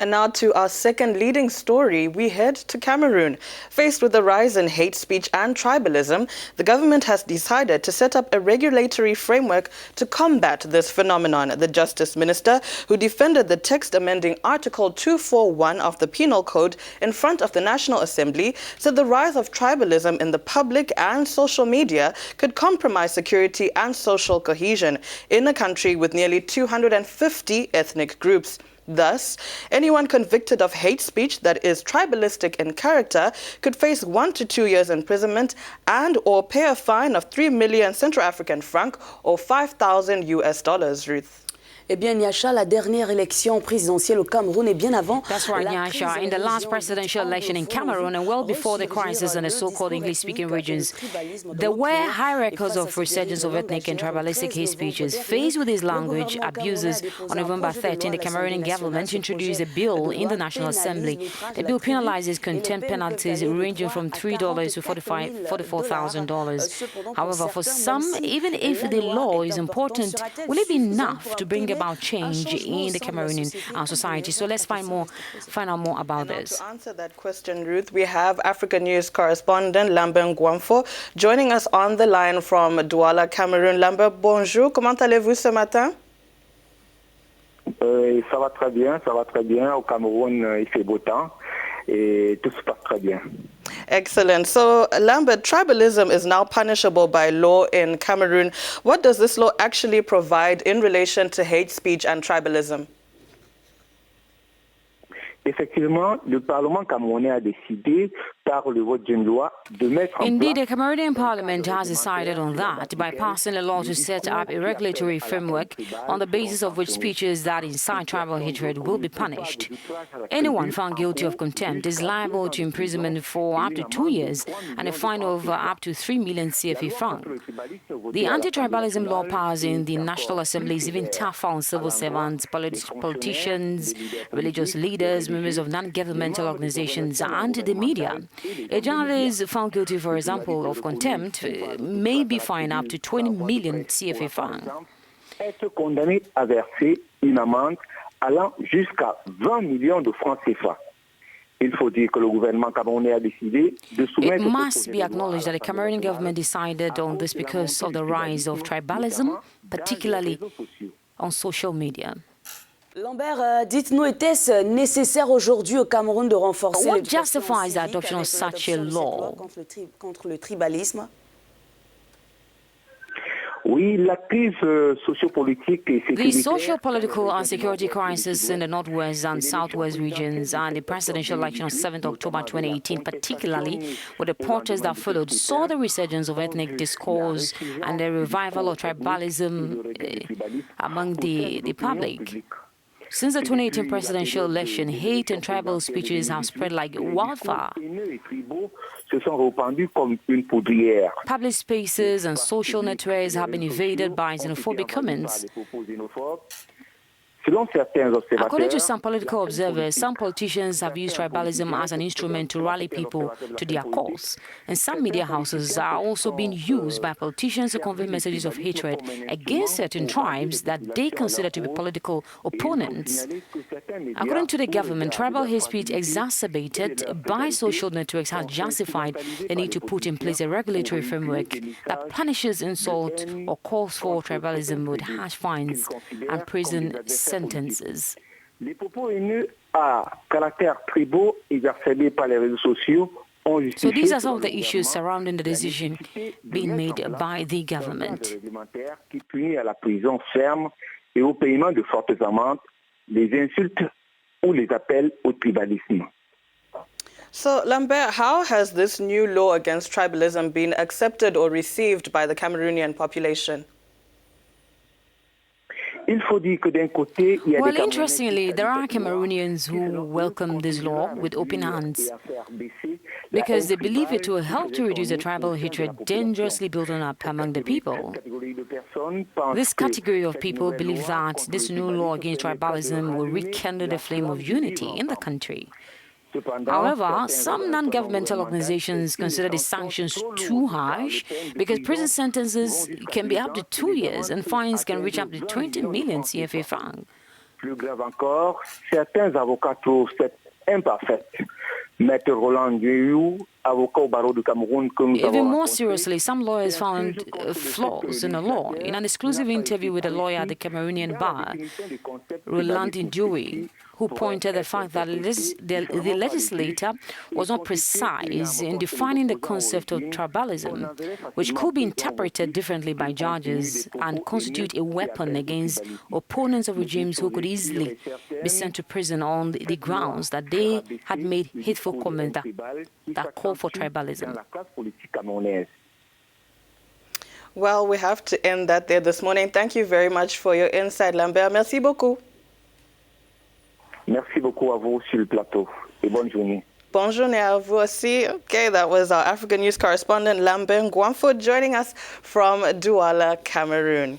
And now to our second leading story, we head to Cameroon. Faced with the rise in hate speech and tribalism, the government has decided to set up a regulatory framework to combat this phenomenon. The Justice Minister, who defended the text amending Article 241 of the Penal Code in front of the National Assembly, said the rise of tribalism in the public and social media could compromise security and social cohesion in a country with nearly 250 ethnic groups. Thus, anyone convicted of hate speech that is tribalistic in character could face 1 to 2 years imprisonment and or pay a fine of 3 million Central African franc or $5,000 Ruth. Eh bien, Nyasha, la dernière élection présidentielle au Cameroun est bien avant. That's right, Nyasha. In the last presidential election in Cameroon, and well before the crisis in the so-called English-speaking regions, there were high records of resurgence of ethnic and tribalistic hate speeches. Faced with these language abuses, on November 13, the Cameroonian government introduced a bill in the National Assembly. The bill penalizes contempt penalties ranging from $3 to $44,000. However, for some, even if the law is important, will it be enough to bring about change in the Cameroonian society? So let's find out more about this. To answer that question, Ruth, we have Africanews correspondent Lambert Ngouanfo joining us on the line from Douala, Cameroon. Lambert, bonjour. Comment allez-vous ce matin? Ça va très bien, ça va très bien. Au Cameroun, il fait beau temps et tout se passe très bien. Excellent. So, Lambert, tribalism is now punishable by law in Cameroon. What does this law actually provide in relation to hate speech and tribalism? Effectivement, le Parlement camerounais a décidé, par le vote d'une loi, de mettre en Indeed, place... the Cameroonian Parliament has decided on that by passing a law to set up a regulatory framework on the basis of which speeches that incite tribal hatred will be punished. Anyone found guilty of contempt is liable to imprisonment for up to 2 years and a fine of up to 3 million CFA francs. The anti-tribalism law passed in the National Assembly is even tougher on civil servants, politicians, religious leaders, members of non-governmental organizations, and the media. A journalist found guilty, for example, of contempt may be fined up to 20 million CFA francs. Être condamné à verser une amende allant jusqu'à 20 millions de francs CFA. Il faut dire que le gouvernement camerounais a décidé de soumettre... It must be acknowledged that the Cameroonian government decided on this because of the rise of tribalism, particularly on social media. Lambert, dites-nous, était-ce nécessaire aujourd'hui au Cameroun de renforcer What justifies the adoption of such a law? Contre le tribalisme? Oui, la crise sociopolitique et sécuritaire... The socio-political and security crisis in the northwest and southwest regions and the presidential election on 7th October 2018, particularly with the protests that followed, saw the resurgence of ethnic discourse and the revival of tribalism among the public. Since the 2018 presidential election, hate and tribal speeches have spread like wildfire. Public spaces and social networks have been invaded by xenophobic comments. According to some political observers, some politicians have used tribalism as an instrument to rally people to their cause. And some media houses are also being used by politicians to convey messages of hatred against certain tribes that they consider to be political opponents. According to the government, tribal hate speech exacerbated by social networks has justified the need to put in place a regulatory framework that punishes insult or calls for tribalism with harsh fines and prison sentences. Les propos haineux à caractère tribaux exacerbés par les réseaux sociaux. So these are some of the issues surrounding the decision being made by the government. Qui punit à la prison ferme et au paiement de fortes amendes les insultes ou les appels au tribalisme. So, Lambert, how has this new law against tribalism been accepted or received by the Cameroonian population? Well, interestingly, there are Cameroonians who welcome this law with open hands because they believe it will help to reduce the tribal hatred dangerously building up among the people. This category of people believe that this new law against tribalism will rekindle the flame of unity in the country. However, some non-governmental organizations consider the sanctions too harsh because prison sentences can be up to 2 years and fines can reach up to 20 million CFA francs. Plus grave encore, certains avocats trouvent cette imparfaite. Maître Roland Ngouanfo, avocat au barreau du Cameroun, que nous Even avons more rencontré, seriously, some lawyers found flaws in the law. In an exclusive interview with a lawyer at the Cameroonian bar, Roland Ngouanfo, who pointed the fact that the legislator was not precise in defining the concept of tribalism, which could be interpreted differently by judges and constitute a weapon against opponents of regimes who could easily be sent to prison on the grounds that they had made hateful comments that call for tribalism. Well, we have to end that there this morning. Thank you very much for your insight, Lambert. Merci beaucoup. Merci beaucoup à vous sur le plateau et bonne journée. Bonne journée à vous aussi. Okay, that was our African News correspondent Lambert Ngouanfo joining us from Douala, Cameroon.